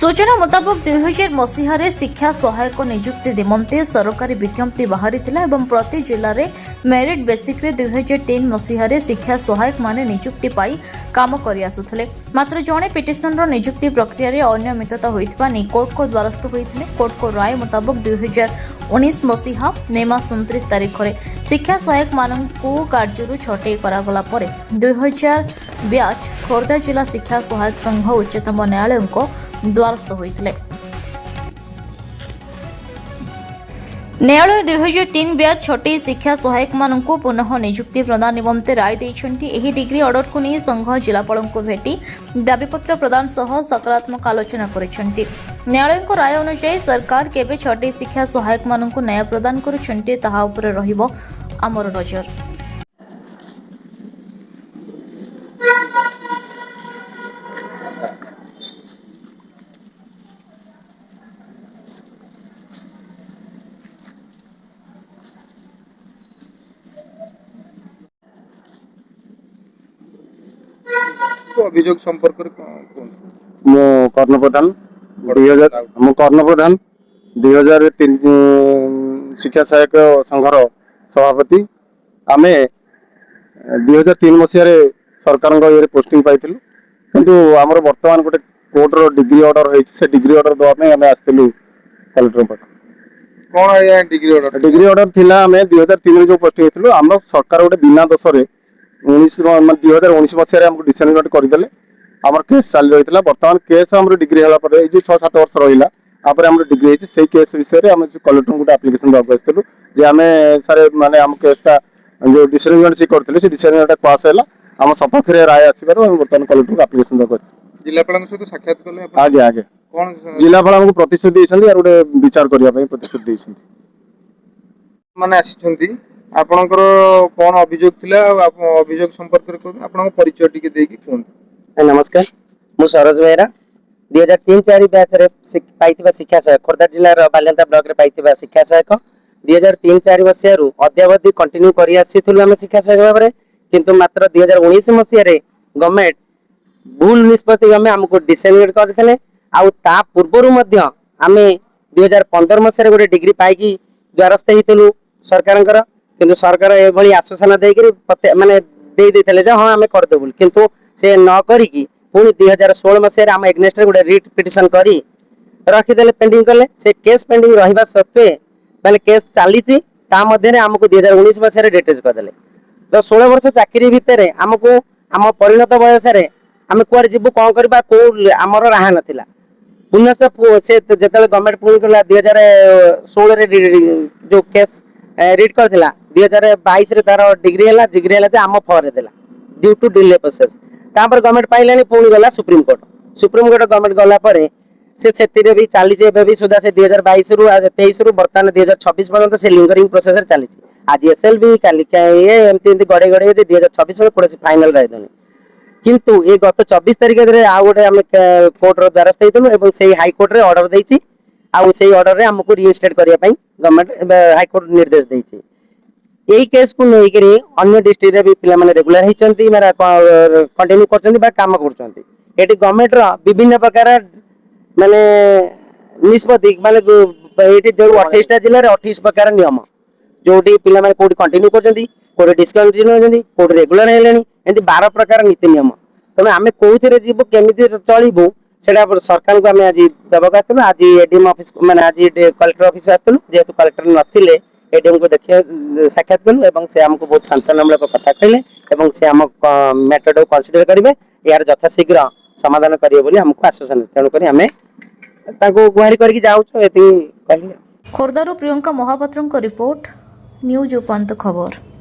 सूचना मुताबक 2000 मसीह शिक्षा सहायक नियुक्ति निमंते सरकारी विज्ञप्ति बाहरी प्रति जिले में मेरिट बेसिक 2003 मसीह शिक्षा सहायक माने नियुक्ति पाई काम कर आसुथिले। मात्र जड़े पिटिशन नियुक्ति प्रक्रिया रे अनियमितता होइतबा नै कोर्ट को द्वारस्थ होइथिले। कोर्ट को राय मुताबक 2019 मसीहा मे मास 29 तारिख में शिक्षा सहायक मानकु कार्य छटई करागला परे 2000 ब्याच खोर्धा जिला शिक्षा सहायक संघ उच्चतम न्यायालय को द्वारस्थ होइथिले। न्यायालय 2003 ब्याच छटई शिक्षा सहायक मानकु पुनः नियुक्ति प्रदान निमंते राय दैछन्ति। एही डिग्री ऑर्डर को नहीं संघ जिलापाल को भेटी दाबीपत्र प्रदान सह सकारात्मक आलोचना करिछन्ति। न्यायालय को राय अनुसार सरकार केबे छटई शिक्षा सहायक मानकु न्याय प्रदान करुछन्ति ताहा उपरे रहिबो आमर नजर। अभियोग संपर्क कर्ण प्रधान 2003 शिक्षा सहायक संघर सभापति आमे 2003 मसीह सरकार पोस्टिंग पाई किंतु आमर वर्तमान गोटे कोर्टर डिग्री ऑर्डर से डिग्री ऑर्डर दवाई आम आसलु कलेक्टर पाख कौन है डिग्री ऑर्डर थिला आम 2003 जो पोस्टिंग होइथिलु आम सरकार गोटे बिना दोष 2019 मसीह डिसमिनेट करदे आम केस चली रही है। बर्तमान केस आम डिग्री है 6-7 वर्ष रहा आपर आम डिग्री है से केस विषय में आम कलेक्टर गोटे आप्लिकेसन देवाक आसलु जे आम सारे माने आम केसटा जो डिसमिनेट से करते से डिसमिनेट पास है आम सपक्ष राय आसबार बर्तमान कलेक्टर को आप्लिकेसन देवाक जिलापाल सहित साक्षात कले आगे आगे कौन जिलापाल आमको प्रतिश्रुति देइछन्ती और गोटे विचार करबा पई प्रतिश्रुति देइछन्ती माने आछन्ती आपनकर कौन अभियोग थिला अभियोग संपर्क रे आपन परिचय टिके देकी फोन। नमस्कार मु सरोज बेहरा 2003-4 बैच रे पाइथिबा शिक्षा सहायक खोर्धा जिला रो बालेंदा ब्लॉक रे पाइथिबा शिक्षा सहायक 2003-4 वर्ष रु अद्यावधि कंटिन्यू करि आसीथुलु हम शिक्षा सहायक भाबरे किंतु मात्र 2019 मसिया रे गवर्नमेंट भूल निष्पत्ति हम हमको डिसमिनेट करथिले आउ ता पूर्वरु मध्य आमे 2015 मसिया रे गोटे डिग्री पाइकी द्वारस्थ हितलु सरकारंकर किंतु सरकार ए भली आश्वासन देकरी माने दे देथिले जे हां हमें कर देबुल किंतु से न करी की पुणी 2016 मसिया आम एग्नेस्ट गोटे रिट पिटिशन करी रखीदे पेंडिंग कले से केस पेंडिंग रहिबा सत्वे माने केस चली मध्य आमको 2019 मसिया डिटेच करदे तो 16 वर्ष चाकरी भितर आमको आम परिणत बयस आम कुआर जीवु कौन करबा को आमर राहा नथिला पुनः से जेतले गवर्नमेंट पुणी कला 2016 रे जो केस रिट करथिला 2022 रे तार डिग्री है जे आम फरे देला ड्यू टू डिले प्रोसेस तापर गवर्नमेंट पाइलानी पुणी गला सुप्रीम कोर्ट गवर्नमेंट गला परे से सेतिरे भी चली जे भी सुधा से 2022 रु 23 रु वर्तमान 2026 पर्यंत से लिंगरिंग प्रोसेस चली आज एसएलबी काली ये एमती गड़े गड़े 2026 में पुरा फाइनल राय देनी किंतु ये गत 24 तारिख रे आ गोटे हम कोर्ट रो द्वारस्थ हेतु एवं से हाई कोर्ट रे ऑर्डर देछि आउ से ऑर्डर रे हमको रिइंस्टेट करिया पई गवर्नमेंट हाई कोर्ट निर्देश देछि। यही केस को लेकर अन्य डिस्ट्रिक्ट रे भी पिला माने रेगुलर हिचंती मेरा कंटिन्यू करचंती बा काम करचंती एटी गवर्नमेंट रो विभिन्न प्रकार माने निष्पत्ति माने एटी जो 28 टा जिल्ला रे 28 प्रकार नियम जोटी पिला माने कोडी कंटिन्यू करचंती कोडी डिस्कंटिन्यू होचंती कोडी रेगुलर हेलेनी एंती 12 प्रकार नीति नियम तमे आमे कोउथि रे जीवो केमिति चलिबो सेटा सरकार को आमे आज दबाक आस्तलु आज एडीएम ऑफिस माने आज कलेक्टर ऑफिस आस्तलु जेतु कलेक्टर नथिले एडीएम को देखिए साक्षात कलु एवं से हमको बहुत सांत्वनामूलक कथा कहले एवं से हम मैटर को कंसीडर करिवे यार यथाशीघ्र समाधान करिवे बोली हमको आश्वासन तेणु करी हमें ताको गुहारी करके जाउछो एति कहले। खोर्धारू प्रियंका महापात्रଙ୍କ रिपोर्ट न्यूज उपांत खबर।